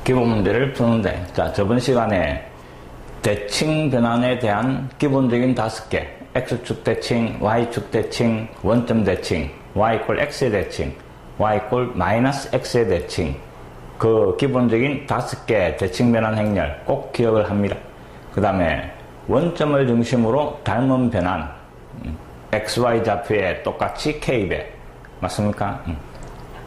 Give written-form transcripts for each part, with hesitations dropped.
기본 문제를 푸는데, 자, 저번 시간에 대칭 변환에 대한 기본적인 5개, x축 대칭, y축 대칭, 원점 대칭, y = x의 대칭, y = x의 대칭, 그 기본적인 5개 대칭 변환 행렬 꼭 기억을 합니다. 그 다음에 원점을 중심으로 닮은 변환, xy 좌표에 똑같이 k배, 맞습니까?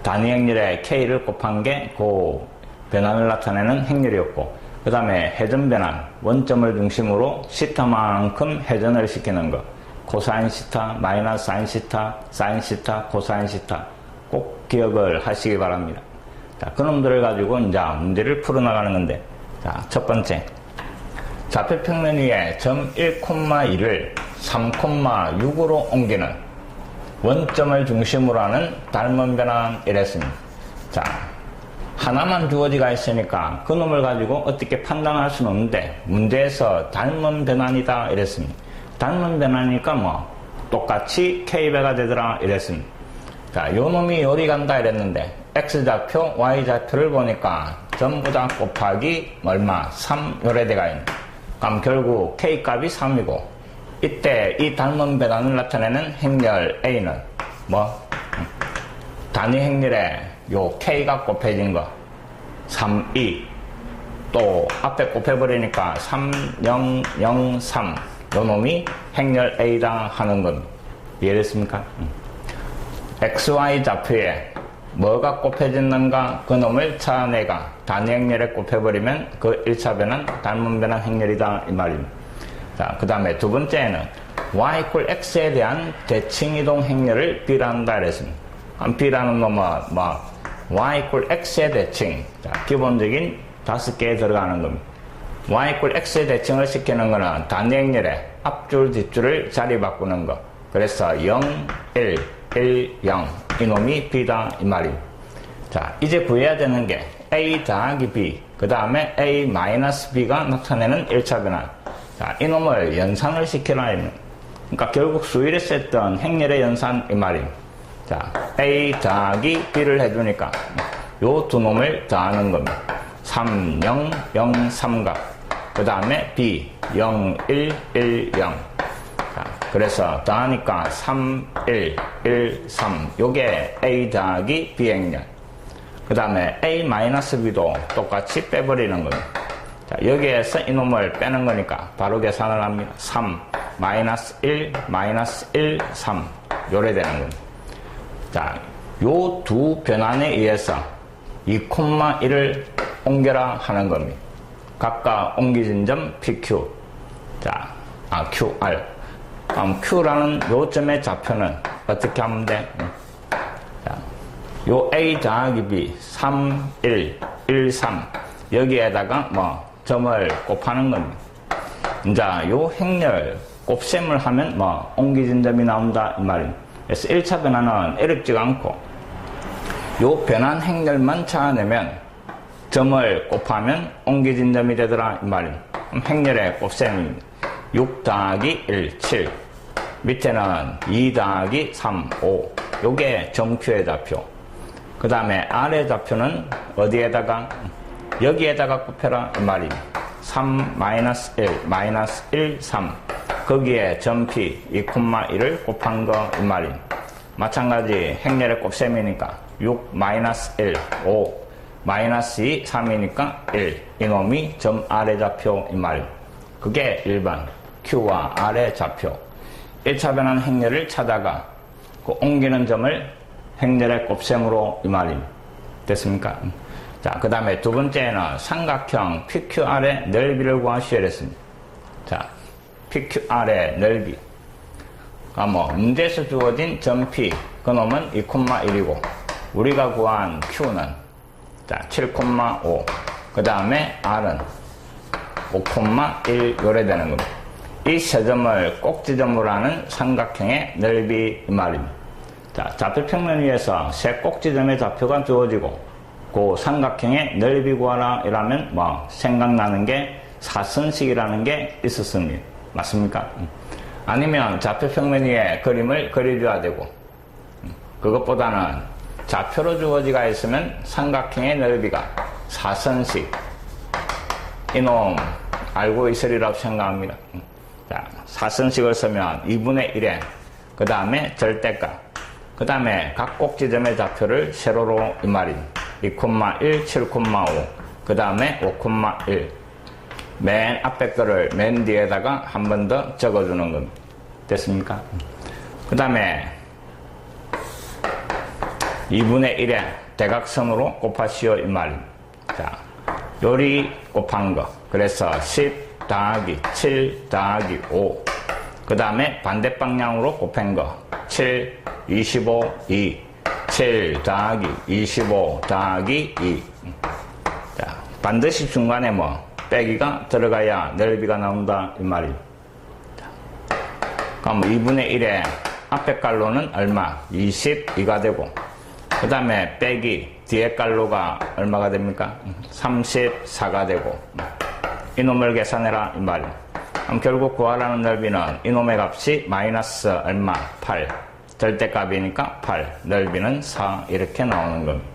단위 행렬에 k를 곱한 게 그 변환을 나타내는 행렬이었고, 그 다음에 회전 변환, 원점을 중심으로 시타만큼 회전을 시키는 거, 코사인 시타, 마이너스 사인 시타, 사인 시타, 코사인 시타 꼭 기억을 하시기 바랍니다. 자, 그놈들을 가지고 이제 문제를 풀어나가는 건데, 자, 첫 번째, 좌표 평면 위에 점 1,2를 3,6으로 옮기는 원점을 중심으로 하는 닮은 변환 이랬습니다. 자, 하나만 주어지가 있으니까 그놈을 가지고 어떻게 판단할 수는 없는데, 문제에서 닮은 변환이다 이랬습니다. 닮은 변환이니까 뭐 똑같이 k배가 되더라 이랬습니다. 자, 요 놈이 요리 간다 이랬는데, x좌표, y좌표를 보니까 전부 다 곱하기 얼마? 3 요래돼가 있네. 그럼 결국 k값이 3이고, 이때 이 닮은 변환을 나타내는 행렬 A는 뭐? 단위 행렬에 요 K가 곱해진 거 3, 2, 또 앞에 곱해버리니까 3, 0, 0, 3 요 놈이 행렬 A다 하는 겁니다. 이해됐습니까? XY 좌표에 뭐가 곱해졌는가 그 놈을 찾아내가 단위 행렬에 곱해버리면 그 1차 변환, 닮은 변환 행렬이다 이 말입니다. 자, 그 다음에 두 번째는 y = x에 대한 대칭 이동 행렬을 B란다 그랬습니다. B라는 놈은 y = x의 대칭. 자, 기본적인 5개에 들어가는 겁니다. y = x의 대칭을 시키는 거는 단위 행렬에 앞줄 뒷줄을 자리 바꾸는 거. 그래서 0, 1, 1, 0 이놈이 B다 이 말입니다. 자, 이제 구해야 되는 게 A 더하기 B, 그 다음에 A 마이너스 B가 나타내는 1차 변환. 자, 이놈을 연산을 시키라 했는. 그러니까 결국 수일에서 했던 행렬의 연산 이 말입니다. 자, A 더하기 B를 해주니까 요 두 놈을 더하는 겁니다. 3, 0, 0, 3각. 그 다음에 B, 0, 1, 1, 0. 자, 그래서 더하니까 3, 1, 1, 3. 요게 A 더하기 B 행렬. 그 다음에 A 마이너스 B도 똑같이 빼버리는 겁니다. 자, 여기에서 이놈을 빼는 거니까 바로 계산을 합니다. 3, 마이너스 1, 마이너스 1, 3. 요래 되는 겁니다. 자, 요 두 변환에 의해서 2,1을 옮겨라 하는 겁니다. 각각 옮겨진 점 PQ. 자, QR. 그럼 Q라는 요 점의 좌표는 어떻게 하면 돼? 자, 요 A 더하기 B, 3, 1, 1, 3. 여기에다가 점을 곱하는 겁니다. 이제 요 행렬 곱셈을 하면 옮겨진 점이 나온다 이 말입니다. 그래서 1차 변환은 어렵지가 않고, 요 변환 행렬만 찾아내면 점을 곱하면 옮겨진 점이 되더라 이 말입니다. 행렬의 곱셈입니다. 6 더하기 1, 7. 밑에는 2 더하기 3, 5. 요게 점 Q의 좌표. 그 다음에 R의 좌표는 어디에다가? 여기에다가 곱해라 이 말입니다. 3, 마이너스 1, 마이너스 1, 3. 거기에 점 P 2,1을 곱한 거 이 말입니다. 마찬가지 행렬의 곱셈이니까 6, 마이너스 1, 5, 마이너스 2, 3이니까 1. 이놈이 점 R의 좌표 이 말입니다. 그게 일반 Q와 R의 좌표. 1차 변환 행렬을 찾아가 그 옮기는 점을 행렬의 곱셈으로 이 말입니다. 됐습니까? 자, 그 다음에 두 번째는 삼각형 PQR의 넓이를 구하시오 했습니다. 자, PQR의 넓이. 문제에서 주어진 점 P, 그놈은 2,1이고, 우리가 구한 Q는, 자, 7,5. 그 다음에 R은 5,1 요래 되는 겁니다. 이 세 점을 꼭지점으로 하는 삼각형의 넓이 이 말입니다. 자, 좌표 평면 위에서 세 꼭지점의 좌표가 주어지고, 그 삼각형의 넓이 구하라 이라면 생각나는 게 사선식이라는 게 있었습니다. 맞습니까? 아니면 좌표 평면 위에 그림을 그려줘야 되고, 그것보다는 좌표로 주어지가 있으면 삼각형의 넓이가 사선식. 이놈 알고 있으리라고 생각합니다. 자, 사선식을 쓰면 2분의 1에 그 다음에 절대값, 그 다음에 각 꼭지점의 좌표를 세로로 이 말인 2,1, 7,5, 그 다음에 5,1. 맨 앞에 거를 맨 뒤에다가 한 번 더 적어주는 겁니다. 됐습니까? 그 다음에 2분의 1에 대각선으로 곱하시오 이 말입니다. 자, 요리 곱한 거. 그래서 10 더하기 7 더하기 5. 그 다음에 반대 방향으로 곱한 거. 7, 25, 2. 7 더하기 25 더하기 2. 자, 반드시 중간에 빼기가 들어가야 넓이가 나온다 이 말이에요. 그럼 2분의 1에 앞에 깔로는 얼마? 22가 되고, 그 다음에 빼기 뒤에 깔로가 얼마가 됩니까? 34가 되고, 이놈을 계산해라 이 말이에요. 그럼 결국 구하라는 넓이는 이놈의 값이 마이너스 얼마? 8. 절대값이니까 8, 넓이는 4 이렇게 나오는 겁니다.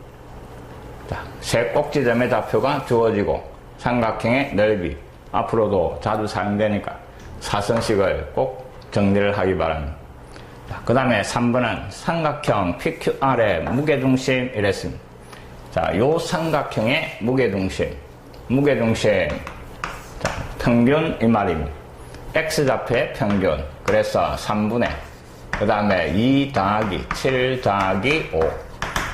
자, 세 꼭지점의 좌표가 주어지고 삼각형의 넓이, 앞으로도 자주 사용되니까 사선식을 꼭 정리를 하기 바랍니다. 그 다음에 3번은 삼각형 PQR의 무게중심 이랬습니다. 자, 요 삼각형의 무게중심, 자, 평균 이 말입니다. X좌표의 평균, 그래서 3분의, 그 다음에 2 더하기 7 더하기 5,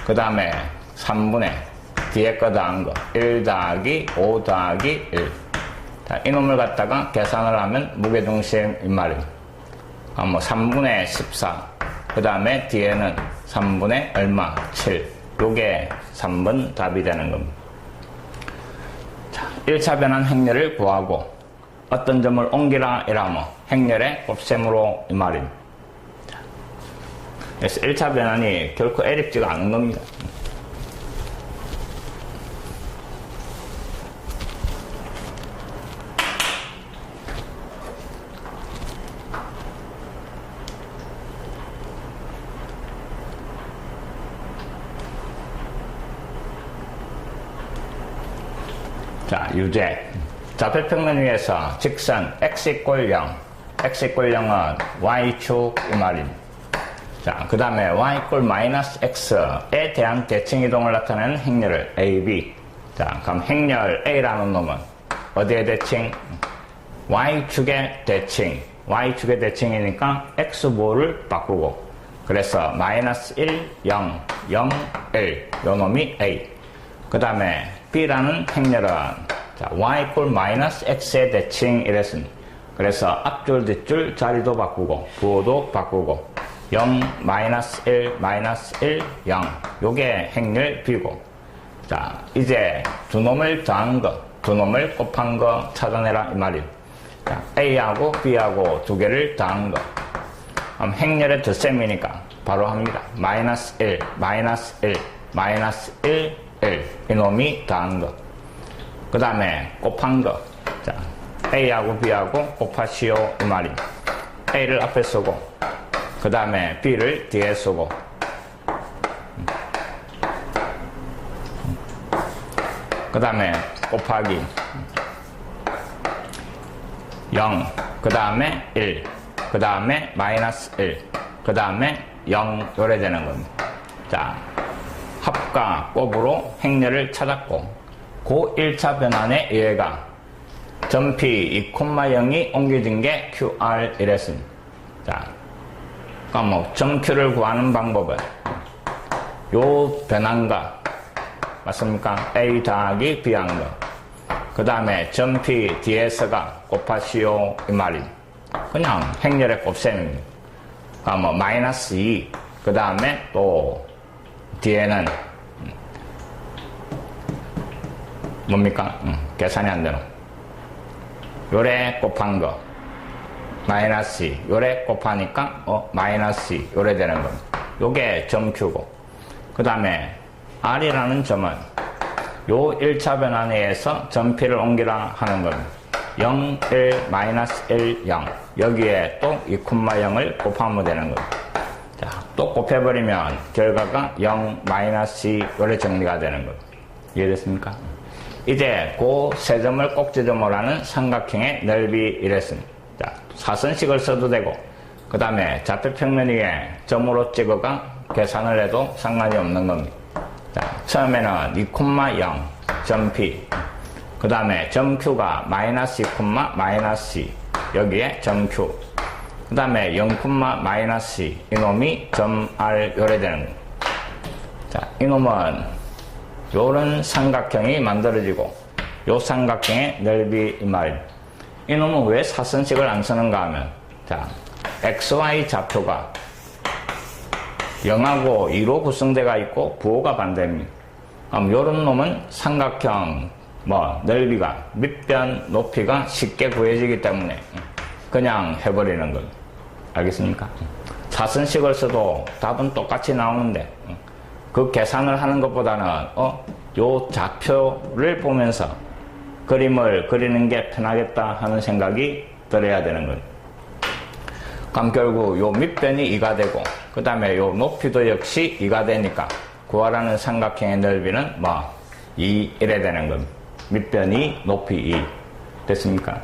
그 다음에 3분의 뒤에 거 더한 거 1 더하기 5 더하기 1. 자, 이놈을 갖다가 계산을 하면 무게중심 이 말입니다. 3분의 14, 그 다음에 뒤에는 3분의 얼마? 7. 요게 3번 답이 되는 겁니다. 자, 1차 변환 행렬을 구하고 어떤 점을 옮기라 이라면 행렬의 곱셈으로 이 말입니다. 그래서 1차 변환이 결코 애립지가 않은 겁니다. 자, 유제. 좌표평면 위에서 직선 x = 0, x = 0은 y축 이 말입니다. 자, 그 다음에 y = -x에 대한 대칭이동을 나타내는 행렬을 a, b. 자, 그럼 행렬 a라는 놈은 어디에 대칭? y축의 대칭. y축의 대칭이니까 x보를 바꾸고, 그래서 -1, 0, 0, 1. 요 놈이 a. 그 다음에 b라는 행렬은 자, y = -x의 대칭 이랬습니다. 그래서 앞줄 뒷줄 자리도 바꾸고 부호도 바꾸고 0, -1, -1, 0. 요게 행렬 b고, 자, 이제 두 놈을 더한 거, 두 놈을 곱한 거 찾아내라 이 말이에요. 자, a하고 b하고 두 개를 더한 거. 그럼 행렬의 덧셈이니까 바로 합니다. -1, -1, -1, 1. 이놈이 더한 거. 그 다음에 곱한 거. 자, a하고 b하고 곱하시오 이 말입니다. a를 앞에 쓰고, 그 다음에 b를 뒤에 쓰고, 그 다음에 곱하기 0, 그 다음에 1, 그 다음에 -1, 그 다음에 0 요래 되는 겁니다. 자, 합과 곱으로 행렬을 찾았고, 그 1차 변환의 예가 점P 2,0이 옮겨진 게 QR 이랬습니다. 자, 그럼 점Q를 구하는 방법은 요 변환과 맞습니까? A 더하기 B 한 거. 그 다음에 점P 뒤에서가 곱하시오 이 말이 그냥 행렬의 곱셈입니다. 그럼 -2, 그 다음에 또 뒤에는 뭡니까? 계산이 안 되노. 요래 곱한 거 -2, 요래 곱하니까 -2 요래 되는 겁니다. 요게 점 Q고, 그 다음에 R이라는 점은 요 1차 변환에 의해서 점 P를 옮기라 하는 겁니다. 0, 1, -1, 0. 여기에 또 2,0을 곱하면 되는 겁니다. 자, 또 곱해버리면 결과가 0, -2 요래 정리가 되는 겁니다. 이해됐습니까? 이제 그 세 점을 꼭지점으로 하는 삼각형의 넓이 이랬습니다. 자, 사선식을 써도 되고, 그 다음에 좌표평면 위에 점으로 찍어가 계산을 해도 상관이 없는 겁니다. 자, 처음에는 2,0 점 P, 그 다음에 점 Q가 마이너스 2, 마이너스 2, 여기에 점 Q, 그 다음에 0, 마이너스 2, 이놈이 점 R 요래 되는 겁니다. 자, 이놈은 요런 삼각형이 만들어지고, 요 삼각형의 넓이 이 말입니다. 이놈은 왜 사선식을 안 쓰는가 하면, 자, XY 좌표가 0하고 2로 구성되어 있고 부호가 반대입니다. 그럼 요런 놈은 삼각형 넓이가 밑변 높이가 쉽게 구해지기 때문에 그냥 해버리는 겁니다. 알겠습니까? 사선식을 써도 답은 똑같이 나오는데 그 계산을 하는 것보다는 요 좌표를 보면서 그림을 그리는 게 편하겠다 하는 생각이 들어야 되는 겁니다. 그럼 결국 요 밑변이 2가 되고, 그 다음에 요 높이도 역시 2가 되니까 구하라는 삼각형의 넓이는 2 이래 되는 겁니다. 밑변이 높이 2 됐습니까?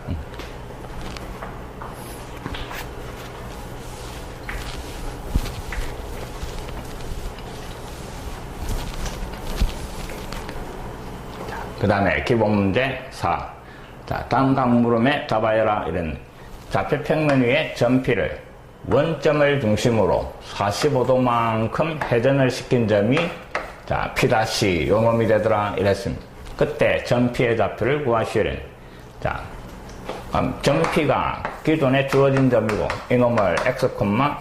그 다음에 기본 문제 4. 자, 다음 각 물음에 답하여라 이런 좌표평면 위에 점 P를 원점을 중심으로 45도만큼 회전을 시킨 점이 자 P' 요 놈이 되더라 이랬습니다. 그때 점 P의 좌표를 구하시오래. 자, 점 P가 기존에 주어진 점이고 이놈을 X,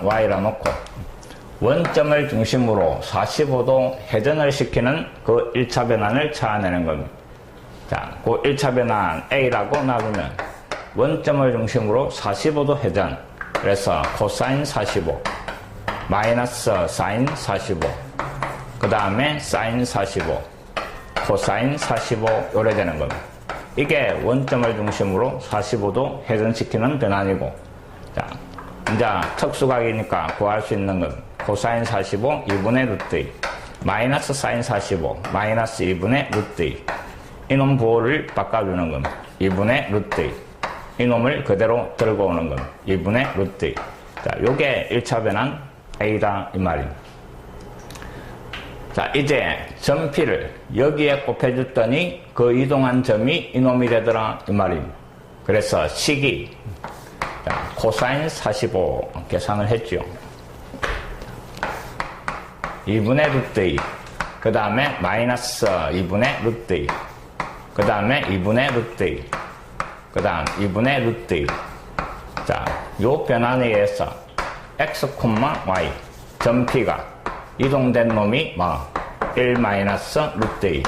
Y라 놓고 원점을 중심으로 45도 회전을 시키는 그 1차 변환을 찾아내는 겁니다. 자, 그 1차 변환 A라고 놔두면 원점을 중심으로 45도 회전, 그래서 코사인 45, 마이너스 사인 45, 그 다음에 사인 45, 코사인 45 요래 되는 겁니다. 이게 원점을 중심으로 45도 회전시키는 변환이고, 자, 이제 특수각이니까 구할 수 있는 건 코사인 45 2분의 루트 2, 마이너스 사인 45 마이너스 2분의 루트 2, 이놈 부호를 바꿔주는 겁니다. 2분의 루트 2, 이놈을 그대로 들고 오는 겁니다. 2분의 루트 2. 자, 요게 1차 변환 A다 이 말입니다. 자, 이제 점 P를 여기에 곱해줬더니 그 이동한 점이 이놈이 되더라 이 말입니다. 그래서 식이 자, 코사인 45 계산을 했죠. 2분의 루트 2, 그 다음에 마이너스 2분의 루트 2, 그 다음에 2분의 루트 2, 그 다음 2분의 루트 2. 자, 요 변환에 의해서 X, Y 점 P가 이동된 놈이 1 마이너스 루트 2,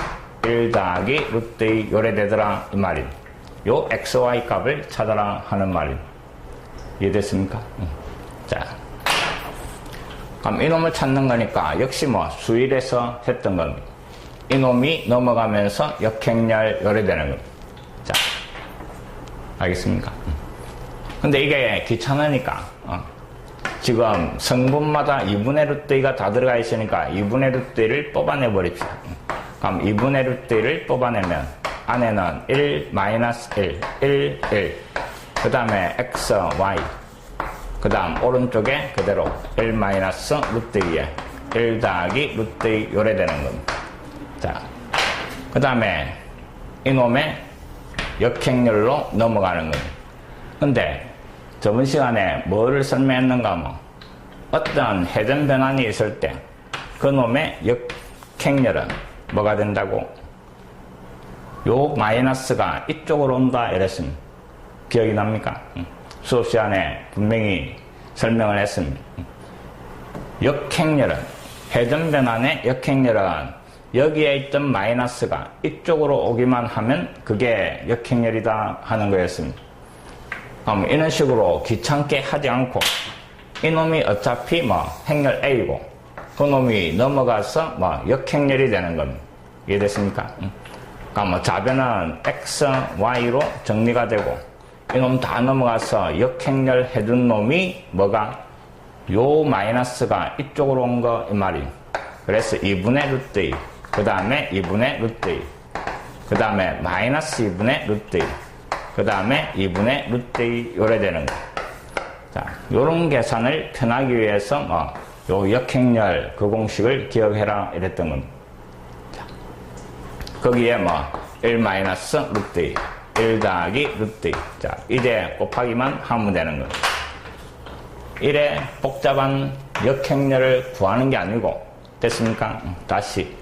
1 더하기 루트 2 요래 되더라 이 말입니다. 요 XY 값을 찾아라 하는 말입니다. 이해됐습니까? 자, 그럼 이놈을 찾는 거니까 역시 수일에서 했던 겁니다. 이놈이 넘어가면서 역행렬 요래 되는 겁니다. 자, 알겠습니까? 근데 이게 귀찮으니까 지금 성분마다 2분의 루트 2가 다 들어가 있으니까 2분의 루트 2를 뽑아내 버립시다. 그럼 2분의 루트 2를 뽑아내면 안에는 1, 마이너스 1, 1, 1, 그 다음에 x, y, 그 다음 오른쪽에 그대로 1 마이너스 루트 2에 1 더하기 루트 2 요래 되는 겁니다. 자, 그 다음에 이놈의 역행렬로 넘어가는 겁니다. 근데 저번 시간에 뭐를 설명했는가 어떤 회전 변환이 있을 때 그놈의 역행렬은 뭐가 된다고? 요 마이너스가 이쪽으로 온다 이랬습니다. 기억이 납니까? 수업 시간에 분명히 설명을 했습니다. 역행렬은 회전 변환의 역행렬은 여기에 있던 마이너스가 이쪽으로 오기만 하면 그게 역행렬이다 하는 거였습니다. 이런 식으로 귀찮게 하지 않고 이놈이 어차피 행렬 A고 그놈이 넘어가서 역행렬이 되는 겁니다. 이해됐습니까? 그러니까 좌변은 X, Y로 정리가 되고 이놈 다 넘어가서 역행렬 해준 놈이 요 마이너스가 이쪽으로 온 거 이 말이. 그래서 2분의 루트 2, 그 다음에 2분의 루트 2. 그 다음에 마이너스 2분의 루트 2. 그 다음에 2분의 루트 2 요래 되는 거. 자, 요런 계산을 편하기 위해서 요 역행렬 그 공식을 기억해라 이랬던 겁니다. 자, 거기에 1 마이너스 루트 2. 1 더하기 루트 2. 자, 이제 곱하기만 하면 되는 거예요. 이래 복잡한 역행렬을 구하는 게 아니고, 됐습니까? 다시.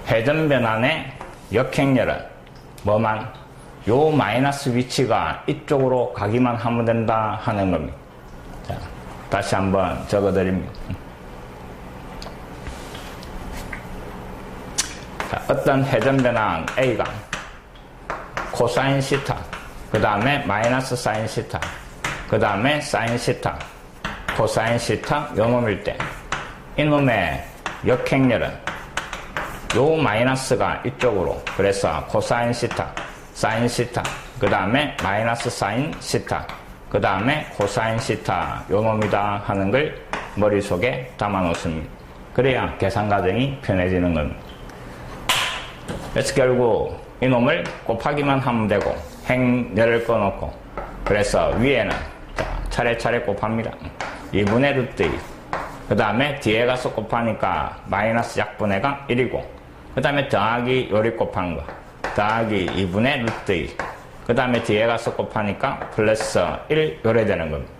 회전변환의 역행렬은 요 마이너스 위치가 이쪽으로 가기만 하면 된다 하는 겁니다. 자, 다시 한번 적어드립니다. 자, 어떤 회전변환 A가 코사인 시타, 그 다음에 마이너스 사인 시타, 그 다음에 사인 시타, 코사인 시타 요 놈일 때 이놈의 역행렬은 요 마이너스가 이쪽으로, 그래서 코사인 시타, 사인 시타, 그 다음에 마이너스 사인 시타, 그 다음에 코사인 시타 요 놈이다 하는 걸 머릿속에 담아 놓습니다. 그래야 계산 과정이 편해지는 겁니다. 그래서 결국 이놈을 곱하기만 하면 되고 행렬을 꺼놓고, 그래서 위에는 차례차례 곱합니다. 2분의 루트 2, 그 다음에 뒤에 가서 곱하니까 마이너스 약분의가 1이고, 그 다음에 더하기 요리 곱한 거 더하기 2분의 루트 2, 그 다음에 뒤에 가서 곱하니까 플러스 1 요래 되는 겁니다.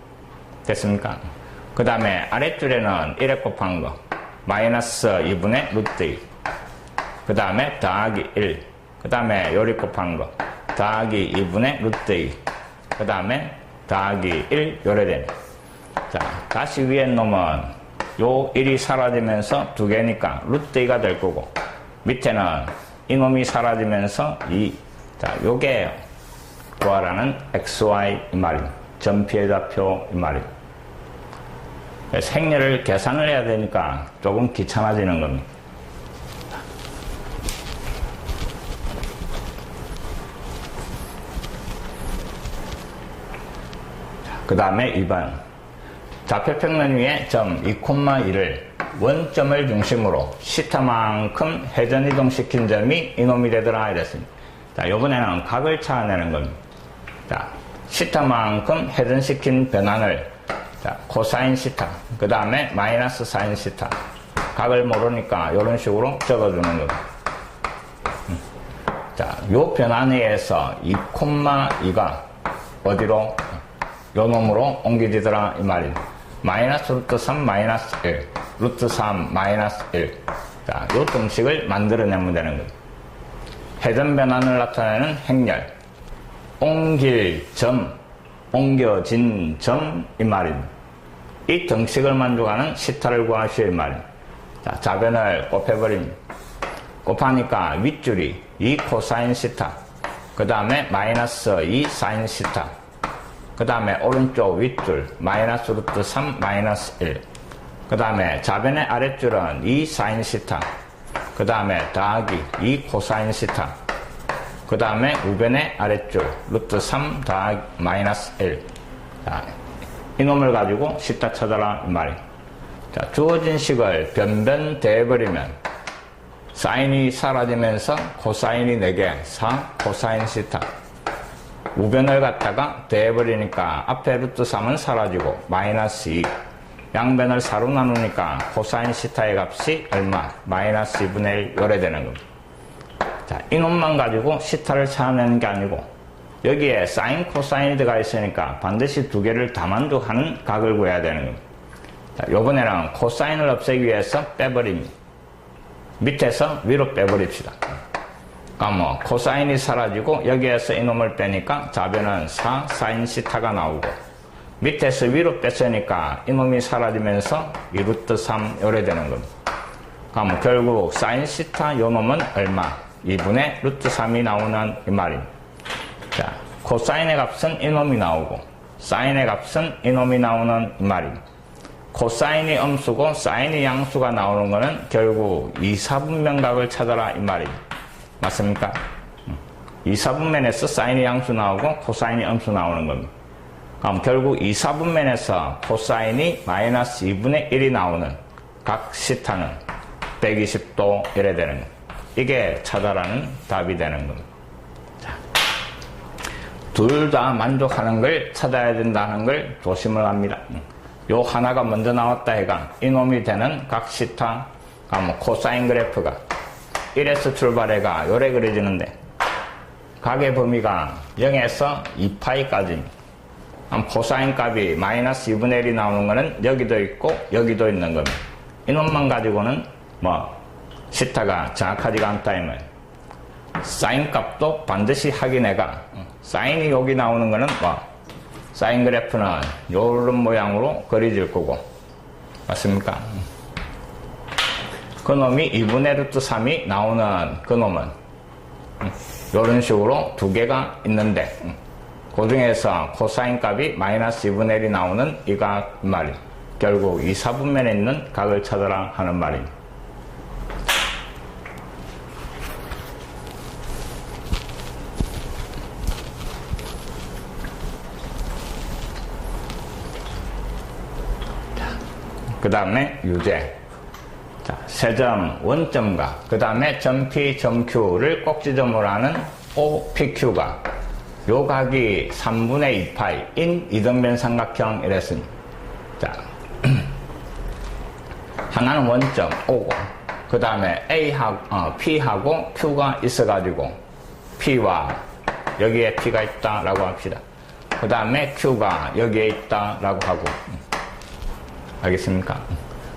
됐습니까? 그 다음에 아랫줄에는 1에 곱한 거 마이너스 2분의 루트 2, 그 다음에 더하기 1, 그 다음에 요리 곱한 거 더하기 2분의 루트 2, 그 다음에 더하기 1 요래 되는. 자, 다시 위에 놈은 요 1이 사라지면서 2개니까 루트 2가 될 거고, 밑에는 이놈이 사라지면서 2. 자, 요게 구하라는 XY 이 말입니다. 전피해좌표 이 말입니다. 그래서 행렬을 계산을 해야 되니까 조금 귀찮아지는 겁니다. 그 다음에 2번. 좌표평면 위에 점 2,2를 원점을 중심으로 시타만큼 회전이동시킨 점이 이놈이 되더라 이랬습니다. 자, 요번에는 각을 찾아내는 겁니다. 자, 시타만큼 회전시킨 변환을, 자, 코사인 시타, 그 다음에 마이너스 사인 시타. 각을 모르니까 이런 식으로 적어주는 겁니다. 자, 요 변환에 의해서 2,2가 어디로? 요 놈으로 옮겨지더라 이 말입니다. 마이너스 루트 3 마이너스 1, 루트 3 마이너스 1. 자, 요 등식을 만들어내면 되는 겁니다. 회전 변환을 나타내는 행렬, 옮길 점, 옮겨진 점 이 말입니다. 이 등식을 만족하는 시타를 구하시오 이 말입니다. 자, 좌변을 곱해버립니다. 곱하니까 윗줄이 2 코사인 시타, 그 다음에 마이너스 2 사인 시타, 그 다음에 오른쪽 윗줄 마이너스 루트 3 마이너스 1, 그 다음에 좌변의 아랫줄은 2 사인 시타, 그 다음에 더하기 2 코사인 시타, 그 다음에 우변의 아랫줄 루트 3 더하기 마이너스 1. 자, 이놈을 가지고 시타 찾아라 이 말이에요. 자, 주어진 식을 변변대해버리면 사인이 사라지면서 코사인이 4개 4 코사인 시타, 우변을 갖다가 대해버리니까 앞에 루트 3은 사라지고 마이너스 2, 양변을 4로 나누니까 코사인 시타의 값이 얼마? 마이너스 2분의 1 요래 되는 겁니다. 자, 이놈만 가지고 시타를 찾아내는 게 아니고 여기에 사인 코사인이 들어가 있으니까 반드시 2개를 다 만족하는 각을 구해야 되는 겁니다. 자, 요번에는 코사인을 없애기 위해서 빼버립니다. 밑에서 위로 빼버립시다. 그러니까 코사인이 사라지고 여기에서 이놈을 빼니까 좌변은 4 사인 시타가 나오고, 밑에서 위로 뺐으니까 이놈이 사라지면서 2 루트 3 요래 되는 겁니다. 그럼 결국 사인 시타 요 놈은 얼마? 2분의 루트 3이 나오는 이 말입니다. 자, 코사인의 값은 이놈이 나오고 사인의 값은 이놈이 나오는 이 말입니다. 코사인이 음수고 사인이 양수가 나오는 거는 결국 2, 4분면각을 찾아라 이 말입니다. 맞습니까? 2, 4분면에서 사인이 양수 나오고 코사인이 음수 나오는 겁니다. 그럼 결국 2, 4분면에서 코사인이 마이너스 2분의 1이 나오는 각 시타는 120도 이래 되는 겁니다. 이게 찾아라는 답이 되는 겁니다. 둘 다 만족하는 걸 찾아야 된다는 걸 조심을 합니다. 요 하나가 먼저 나왔다 해가 이놈이 되는 각 시타 뭐 코사인 그래프가 1에서 출발해가 요래 그려지는데 각의 범위가 0에서 2파이까지입니다. 코사인 값이 마이너스 2분의 1이 나오는 거는 여기도 있고 여기도 있는 겁니다. 이놈만 가지고는 뭐 시타가 정확하지가 않다 이 말. 사인 값도 반드시 확인해가 사인이 여기 나오는 거는 뭐 사인 그래프는 요런 모양으로 그려질 거고 맞습니까? 그놈이 2분의 루트 3이 나오는 그놈은 요런 식으로 두 개가 있는데 그 중에서 코사인 값이 마이너스 2분의 1이 나오는 이 각 말이 결국 이 사분면에 있는 각을 찾아라 하는 말입니다. 그 다음에 유제. 자, 세점 원점과 그 다음에 점 P, 점 Q를 꼭지점으로 하는 OPQ가 요 각이 3분의 2파인 이등변 삼각형 이랬습니다. 자, 하나는 원점 O고 그 다음에 P하고 Q가 있어가지고 P와 여기에 P가 있다라고 합시다. 그 다음에 Q가 여기에 있다라고 하고 알겠습니까?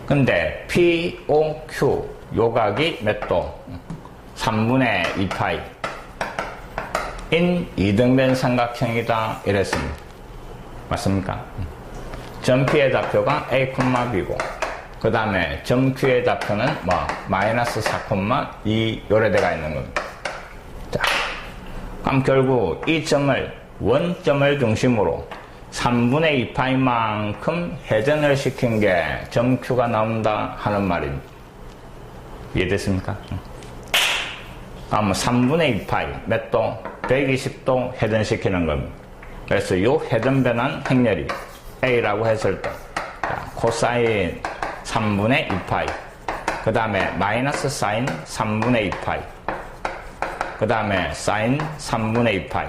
근데 POQ 요각이 몇 도? 3분의 2파이 인 이등변 삼각형이다 이랬습니다. 맞습니까? 점 P의 좌표가 A, B고 그 다음에 점 Q의 좌표는 뭐 마이너스 4,2 요래대가 있는 겁니다. 자, 그럼 결국 이 점을 원점을 중심으로 3분의 2파이만큼 회전을 시킨 게 점 Q가 나온다 하는 말입니다. 이해됐습니까? 그럼 3분의 2파이 몇 도? 120도 회전시키는 겁니다. 그래서 이 회전 변환 행렬이 A라고 했을 때 코사인 3분의 2파이 그 다음에 마이너스 사인 3분의 2파이 그 다음에 사인 3분의 2파이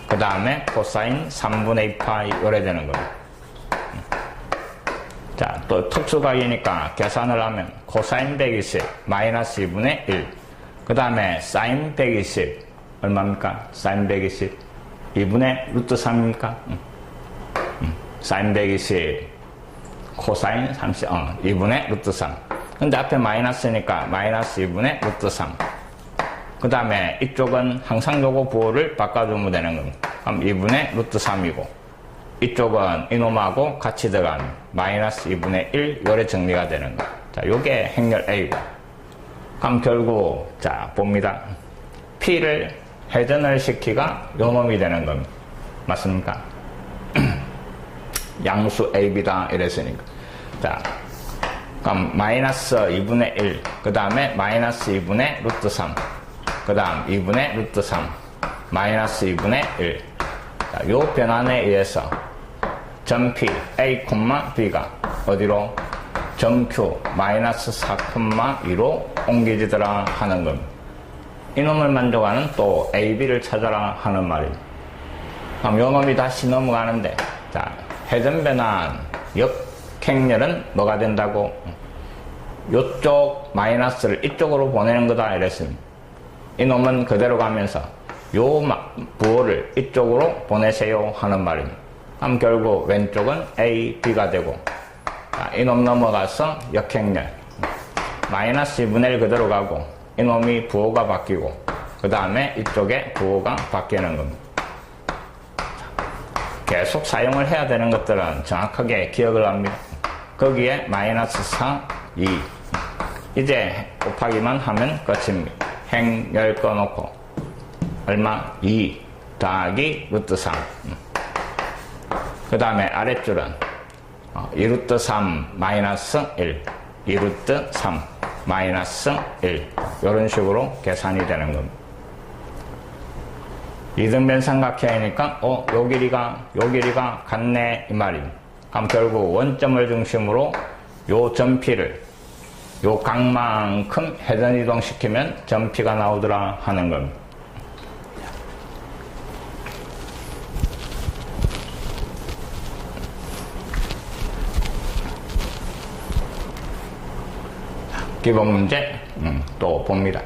그 다음에 코사인 3분의 2파이 요래 되는 겁니다. 자, 또 특수각이니까 계산을 하면 코사인 120 마이너스 2분의 1 그 다음에 사인 120 얼마입니까? 사인 120 2분의 루트 3입니까? 사인 120 코사인 30 2분의 루트 3 근데 앞에 마이너스니까 마이너스 2분의 루트 3 그 다음에 이쪽은 항상 요거 부호를 바꿔주면 되는 겁니다. 그럼 2분의 루트 3이고 이쪽은 이놈하고 같이 들어간 마이너스 2분의 1 요래 정리가 되는 거예요. 자, 요게 행렬 A고 그럼 결국 자 봅니다. P를 회전을 시키가 요놈이 되는 겁니다. 맞습니까? 양수 AB다 이랬으니까 자 그럼 마이너스 2분의 1 그 다음에 마이너스 2분의 루트 3 그 다음 2분의 루트 3 마이너스 2분의 1 자, 요 변환에 의해서 점 P A, B가 어디로? 점 Q 마이너스 4,2로 옮겨지더라 하는 겁니다. 이놈을 만족하는 또 AB를 찾아라 하는 말입니다. 그럼 요 놈이 다시 넘어가는데 자 회전 변환 역행렬은 뭐가 된다고? 요쪽 마이너스를 이쪽으로 보내는 거다 이랬습니다. 이놈은 그대로 가면서 요 부호를 이쪽으로 보내세요 하는 말입니다. 그럼 결국 왼쪽은 A, B가 되고 자, 이놈 넘어가서 역행렬 마이너스 2분의 1 그대로 가고 이놈이 부호가 바뀌고 그 다음에 이쪽에 부호가 바뀌는 겁니다. 계속 사용을 해야 되는 것들은 정확하게 기억을 합니다. 거기에 마이너스 4, 2 이제 곱하기만 하면 끝입니다. 행열 꺼놓고 얼마? 2 더하기 루트 3 그 다음에 아랫줄은 2루트 3 마이너스 1 2루트 3 마이너스 1 이런 식으로 계산이 되는 겁니다. 이등변 삼각형이니까 요 길이가 같네 이 말입니다. 그럼 결국 원점을 중심으로 요 점 P를 요 각만큼 회전 이동시키면 점피가 나오더라 하는 겁니다. 기본 문제 또 봅니다.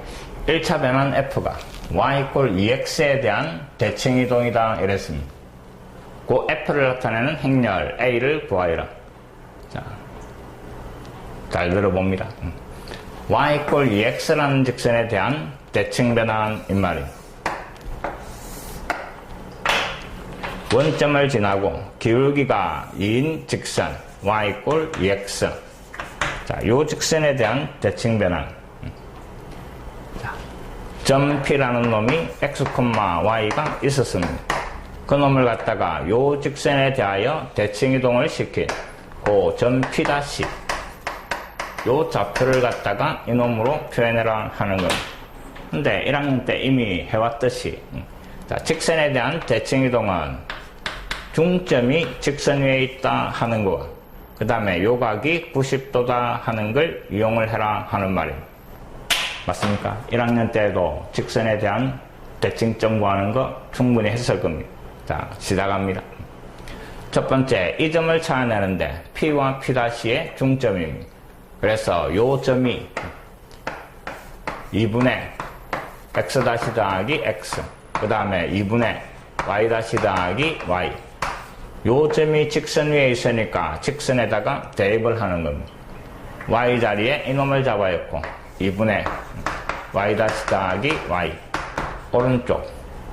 1차 변환 F가 y = 2x에 대한 대칭이동이다 이랬습니다. 그 F를 나타내는 행렬 A를 구하여라. 자, 잘 들어봅니다. y = 2x라는 직선에 대한 대칭 변환인 말입니다. 원점을 지나고 기울기가 2인 직선 y = 2x. 자, 요 직선에 대한 대칭 변환. 자, 점 P라는 놈이 x, y가 있었습니다. 그 놈을 갖다가 요 직선에 대하여 대칭 이동을 시킨 그 점 P' 요 좌표를 갖다가 이놈으로 표현해라 하는 겁니다. 근데 1학년 때 이미 해왔듯이 자, 직선에 대한 대칭 이동은 중점이 직선 위에 있다 하는 거, 그 다음에 요각이 90도다 하는 걸 이용을 해라 하는 말입니다. 맞습니까? 1학년 때도 직선에 대한 대칭점 구하는 거 충분히 했을 겁니다. 자, 시작합니다. 첫 번째, 이 점을 찾아내는데 P와 P'의 중점입니다. 그래서 요 점이 2분의 x 더하기 x, 그 다음에 2분의 y 더하기 y. 요 점이 직선 위에 있으니까 직선에다가 대입을 하는 겁니다. y 자리에 이놈을 잡아였고 2분의 y 더하기 y. 오른쪽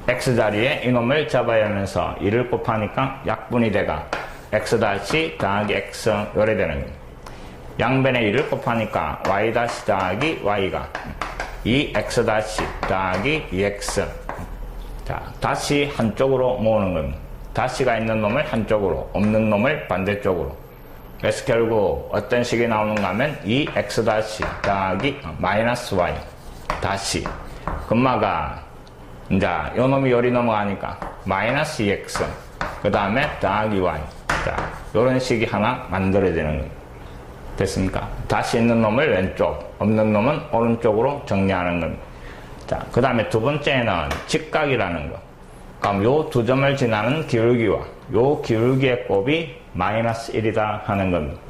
x 자리에 이놈을 잡아야 하면서 2를 곱하니까 약분이 돼가 x 더하기 x 요래 되는 겁니다. 양변에 2를 곱하니까 y 더하기 y가 2x 더하기 2x. 자, 다시 한쪽으로 모으는 겁니다. 다시가 있는 놈을 한쪽으로, 없는 놈을 반대쪽으로. 그래서 결국 어떤 식이 나오는가 하면 2x 더하기 마이너스 y 다시 금마가 이제 요 놈이 요리 넘어가니까 마이너스 2x 그 다음에 더하기 y. 자, 요런 식이 하나 만들어지는 겁니다. 됐습니까? 다시 있는 놈을 왼쪽, 없는 놈은 오른쪽으로 정리하는 겁니다. 자, 그 다음에 두 번째는 직각이라는 거. 그럼 요 두 점을 지나는 기울기와 요 기울기의 곱이 마이너스 1이다 하는 겁니다.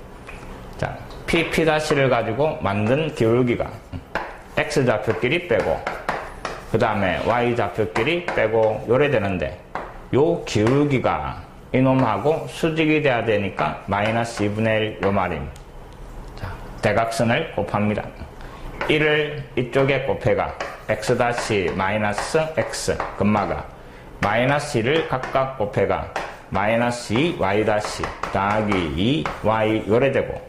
자, P'를 가지고 만든 기울기가 X 좌표끼리 빼고 그 다음에 Y 좌표끼리 빼고 요래 되는데 요 기울기가 이놈하고 수직이 돼야 되니까 마이너스 2분의 1 요 말입니다. 자, 대각선을 곱합니다. 1을 이쪽에 곱해가 x 마이너스 x 금마가 마이너스 1을 각각 곱해가 마이너스 2y 더하기 2y 요래 되고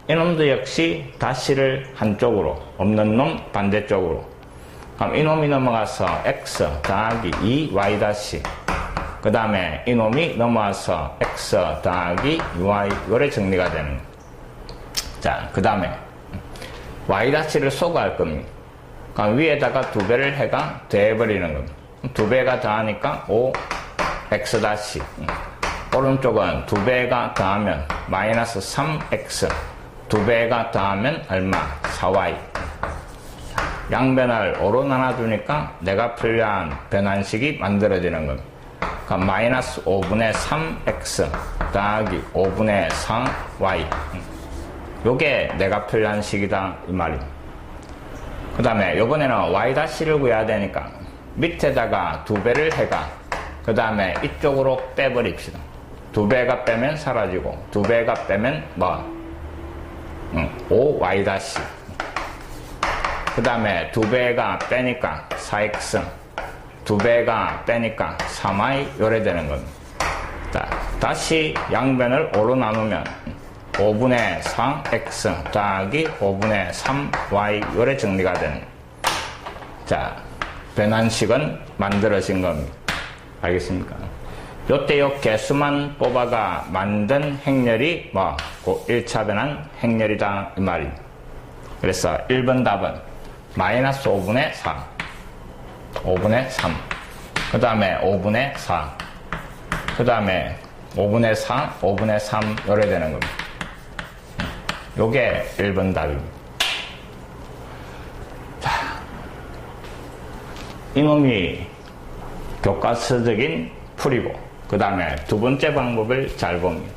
이놈도 역시 다시를 한쪽으로 없는 놈 반대쪽으로. 그럼 이놈이 넘어가서 x 더하기 2y 그 다음에 이놈이 넘어와서 x 더하기 2y 요래 정리가 되는 거예요. 자, 그 다음에 y-를 소거할 겁니다. 그럼 위에다가 2배를 해가 더해버리는 겁니다. 2배가 더하니까 5x 오른쪽은 2배가 더하면 마이너스 3x 2배가 더하면 얼마? 4y. 양변을 5로 나눠주니까 내가 필요한 변환식이 만들어지는 겁니다. 그럼 마이너스 5분의 3x 더하기 5분의 4y. 요게 내가 필요한 식이다 이 말입니다. 그 다음에 요번에는 y-를 구해야 되니까 밑에다가 2배를 해가 그 다음에 이쪽으로 빼버립시다. 2배가 빼면 사라지고 2배가 빼면 뭐 5y 그 다음에 2배가 빼니까 4x 2배가 빼니까 3y 요래 되는 겁니다. 자, 다시 양변을 5로 나누면 5분의 4x 더하기 5분의 3y 요래 정리가 되는 거예요. 자, 변환식은 만들어진 겁니다. 알겠습니까? 요때 요 개수만 뽑아가 만든 행렬이 뭐? 그 1차 변환 행렬이다 이 말입니다. 그래서 1번 답은 마이너스 5분의 4 5분의 3 그 다음에 5분의 4 그 다음에 5분의 4 5분의 3 요래 되는 겁니다. 요게 1번 답입니다. 이놈이 교과서적인 풀이고, 그 다음에 두 번째 방법을 잘 봅니다.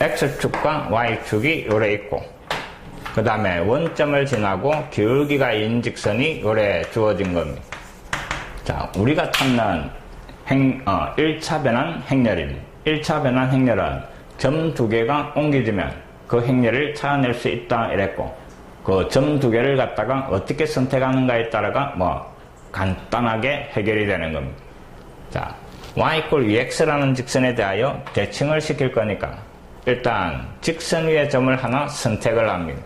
X축과 Y축이 요래 있고, 그 다음에 원점을 지나고 기울기가 인 직선이 요래 주어진 겁니다. 자, 우리가 찾는 1차 변환 행렬입니다. 1차 변환 행렬은 점 두 개가 옮겨지면 그 행렬을 찾아낼 수 있다 이랬고, 그 점 두 개를 갖다가 어떻게 선택하는가에 따라가 간단하게 해결이 되는 겁니다. 자, y = ex라는 직선에 대하여 대칭을 시킬 거니까 일단 직선 위의 점을 하나 선택을 합니다.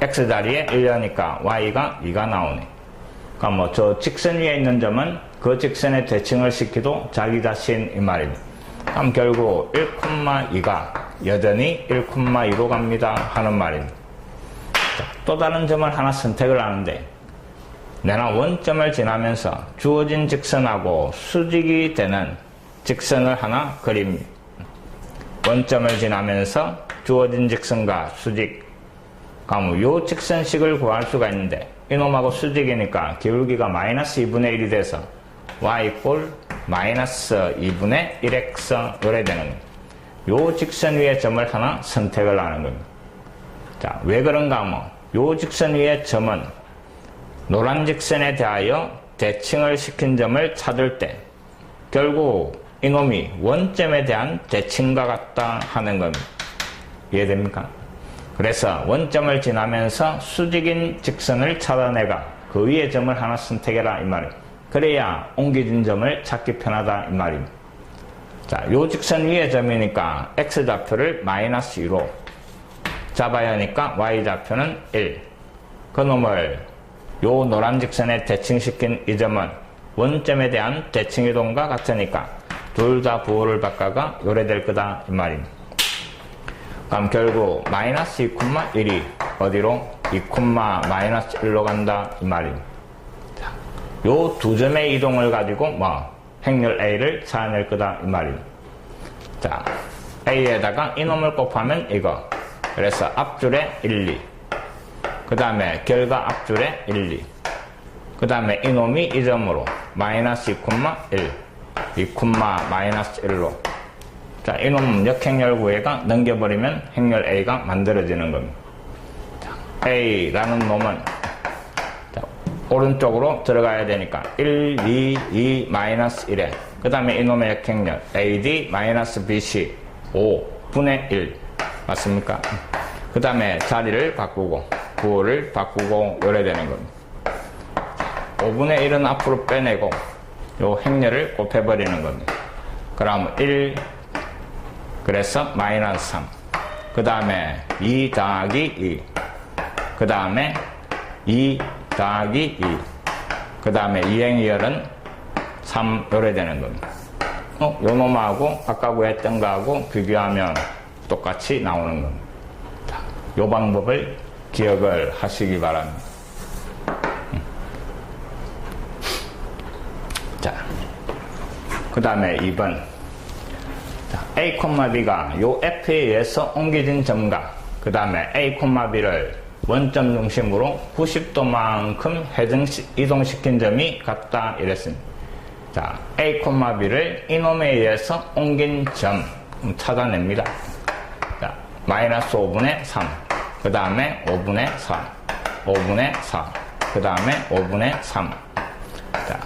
x 자리에 1이니까 y가 2가 나오네. 그러니까 저 직선 위에 있는 점은 그 직선에 대칭을 시키도 자기 자신 이 말입니다. 그럼 결국 1,2가 여전히 1,2로 갑니다 하는 말입니다. 자, 또 다른 점을 하나 선택을 하는데, 내가 원점을 지나면서 주어진 직선하고 수직이 되는 직선을 하나 그립니다. 원점을 지나면서 주어진 직선과 수직, 그럼 요 직선식을 구할 수가 있는데, 이놈하고 수직이니까 기울기가 마이너스 2분의 1이 돼서 y = 마이너스 2분의 1x 요래 되는 겁니다. 요 직선 위에 점을 하나 선택을 하는 겁니다. 자, 왜 그런가 하면 요 직선 위의 점은 노란 직선에 대하여 대칭을 시킨 점을 찾을 때 결국 이놈이 원점에 대한 대칭과 같다 하는 겁니다. 이해됩니까? 그래서 원점을 지나면서 수직인 직선을 찾아내가 그 위에 점을 하나 선택해라 이 말이에요. 그래야 옮겨진 점을 찾기 편하다 이 말입니다. 자, 요 직선 위의 점이니까 x좌표를 마이너스 2로 잡아야 하니까 y좌표는 1. 그 놈을 요 노란 직선에 대칭시킨 이 점은 원점에 대한 대칭이동과 같으니까 둘 다 부호를 바꿔가 요래 될 거다 이 말입니다. 그럼 결국 마이너스 2,1이 어디로? 2,-1로 간다 이 말입니다. 자, 요 두 점의 이동을 가지고 행렬 A를 찾아낼 거다 이 말입니다. 자, A에다가 이놈을 곱하면 이거. 그래서 앞줄에 1, 2. 그 다음에 결과 앞줄에 1, 2. 그 다음에 이놈이 이 점으로 마이너스 2,1. 2,-1로. 자, 이놈 역행렬 구해가 넘겨버리면 행렬 A가 만들어지는 겁니다. 자, A라는 놈은 자, 오른쪽으로 들어가야 되니까 1, 2, 2, 마이너스 1에 그 다음에 이놈의 역행렬 AD 마이너스 BC 5분의 1 맞습니까? 그 다음에 자리를 바꾸고 부호를 바꾸고 요래 되는 겁니다. 5분의 1은 앞으로 빼내고 요 행렬을 곱해버리는 겁니다. 그럼 1 그래서 마이너스 3. 그 다음에 2 더하기 2. 그 다음에 2 더하기 2. 그 다음에 이행이열은 3 요래 되는 겁니다. 요 놈하고 아까 구했던 거하고 비교하면 똑같이 나오는 겁니다. 자, 요 방법을 기억을 하시기 바랍니다. 자, 그 다음에 2번. 자, A, B가 요 F에 의해서 옮겨진 점과 그 다음에 A, B를 원점 중심으로 90도만큼 이동시킨 점이 같다 이랬습니다. 자, A, B를 이놈에 의해서 옮긴 점 찾아냅니다. 자, 마이너스 5분의 3. 그 다음에 5분의 4. 5분의 4. 그 다음에 5분의 3. 자,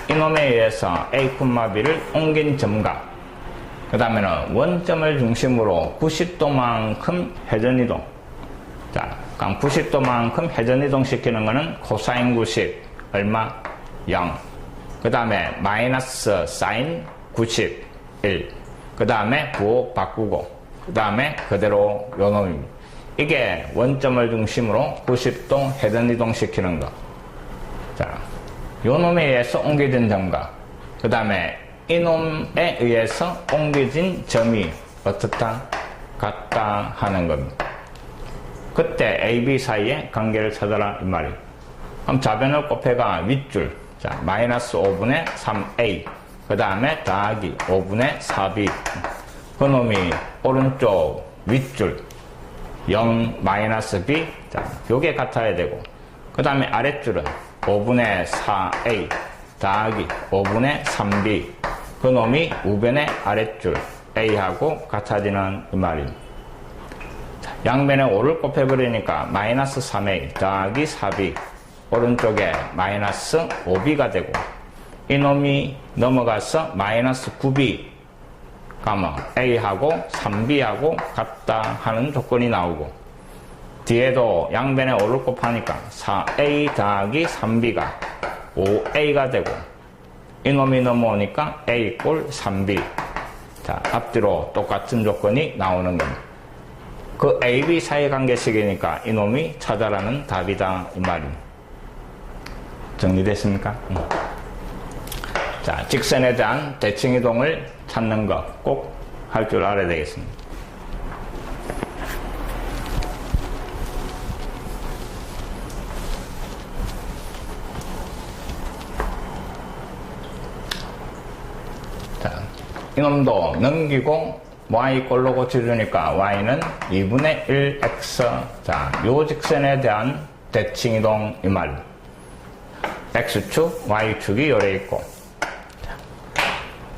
이놈에 의해서 A, B를 옮긴 점과 그 다음에는 원점을 중심으로 90도만큼 회전이동. 자, 그럼 90도만큼 회전이동 시키는 거는 코사인 90 얼마? 0. 그 다음에 마이너스 사인 91. 그 다음에 부호 바꾸고 그 다음에 그대로 요 놈입니다. 이게 원점을 중심으로 90도 회전이동 시키는 거. 자, 요 놈에 의해서 옮겨진 점과 그 다음에 이놈에 의해서 옮겨진 점이 어떻다? 같다 하는 겁니다. 그때 A, B 사이의 관계를 찾아라 이 말이에요. 그럼 좌변을 곱해가 윗줄 자, 마이너스 5분의 3A 그 다음에 더하기 5분의 4B 그 놈이 오른쪽 윗줄 0 마이너스 b, 자, 요게 같아야 되고, 그 다음에 아랫줄은 5분의 4a 더하기 5분의 3b, 그 놈이 우변의 아랫줄 a하고 같아지는 이 말입니다. 양변에 5를 곱해버리니까 마이너스 3a 더하기 4b, 오른쪽에 마이너스 5b가 되고, 이놈이 넘어가서 마이너스 9b 가면 a하고 3b하고 같다 하는 조건이 나오고, 뒤에도 양변에 5를 곱하니까 4a 더하기 3b가 5a가 되고, 이놈이 넘어오니까 a 이꼴 3b. 자, 앞뒤로 똑같은 조건이 나오는 겁니다. 그 a, b 사이 관계식이니까 이놈이 찾아라는 답이다 이 말입니다. 정리됐습니까? 자, 직선에 대한 대칭이동을 찾는 것 꼭 할 줄 알아야 되겠습니다. 자, 이놈도 넘기고 y꼴로 고쳐주니까 y는 2분의 1x. 자, 요 직선에 대한 대칭이동 이 말. x축, y축이 요래 있고,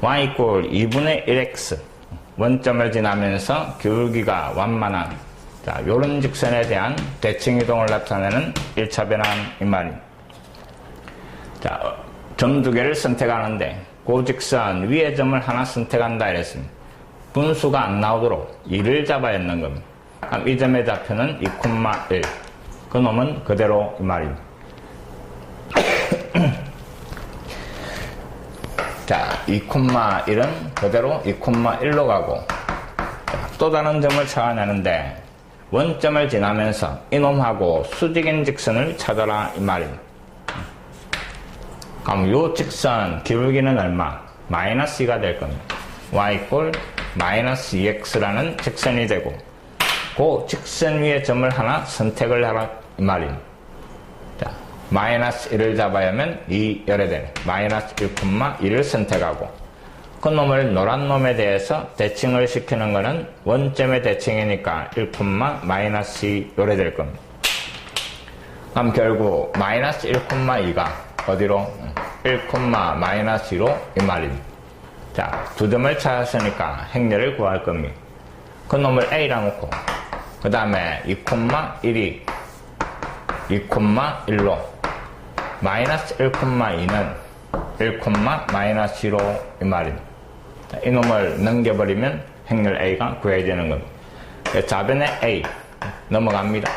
y 이꼴 2분의 1x, 원점을 지나면서 기울기가 완만한, 자, 요런 직선에 대한 대칭이동을 나타내는 1차 변환 이 말입니다. 자, 점 두 개를 선택하는데 그 직선 위에 점을 하나 선택한다 이랬습니다. 분수가 안 나오도록 2를 잡아야 했는 겁니다. 그럼 이 점의 좌표는 2,1, 그 놈은 그대로 이 말입니다. 자, 2,1은 그대로 2,1로 가고, 자, 또 다른 점을 찾아내는데 원점을 지나면서 이놈하고 수직인 직선을 찾아라 이 말입니다. 그럼 요 직선 기울기는 얼마? 마이너스 2가 될 겁니다. y 이꼴 마이너스 2x라는 직선이 되고, 그 직선 위에 점을 하나 선택을 하라 이 말입니다. 자, 마이너스 1을 잡아야 하면 2 열애되는 마이너스 1,2를 선택하고, 그 놈을 노란 놈에 대해서 대칭을 시키는 것은 원점의 대칭이니까 1, 마이너스 2 요래될 겁니다. 그럼 결국 마이너스 1,2가 어디로? 1, 마이너스 2로 이 말입니다. 자, 두 점을 찾았으니까 행렬을 구할 겁니다. 그 놈을 a라 놓고, 그 다음에 2,1이 2,1로 마이너스 1,2는 1, 마이너스 2로 이 말입니다. 자, 이 놈을 넘겨버리면 행렬 a가 구해지는 겁니다. 좌변에 a 넘어갑니다.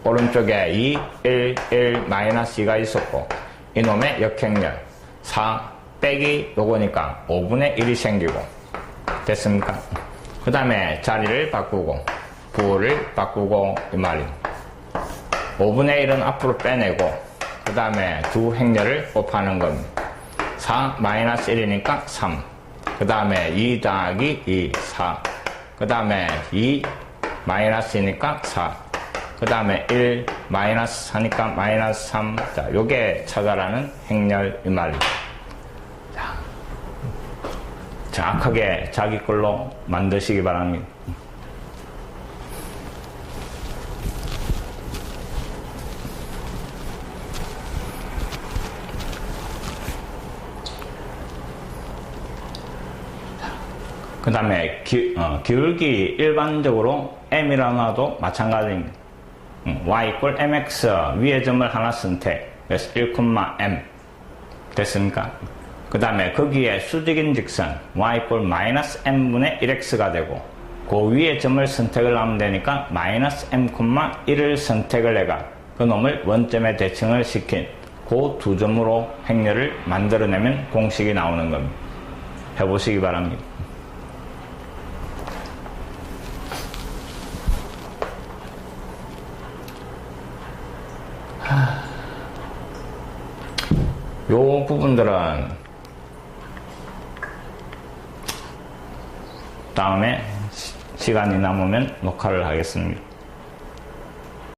오른쪽에 2, 1, 1, 마이너스 2가 있었고, 이놈의 역행렬 4 빼기 요거니까 5분의 1이 생기고, 됐습니까? 그 다음에 자리를 바꾸고 부호를 바꾸고 이 말입니다. 5분의 1은 앞으로 빼내고, 그 다음에 두 행렬을 곱하는 겁니다. 4 마이너스 1이니까 3, 그 다음에 2 더하기 2, 4, 그 다음에 2 마이너스이니까 4, 그 다음에 1 마이너스 4니까 마이너스 3. 자, 요게 찾아라는 행렬 이 말입니다. 자, 정확하게 자기 걸로 만드시기 바랍니다. 그 다음에 기울기 일반적으로 m이라고 놔도 마찬가지입니다. y 이꼴 mx 위에 점을 하나 선택. 그래서 1,m 됐습니까? 그 다음에 거기에 수직인 직선 y 이꼴 마이너스 m분의 1x가 되고, 그 위에 점을 선택을 하면 되니까 마이너스 m,1을 선택을 해가 그 놈을 원점에 대칭을 시킨 그 두 점으로 행렬을 만들어내면 공식이 나오는 겁니다. 해보시기 바랍니다. 요 부분들은 다음에 시간이 남으면 녹화를 하겠습니다.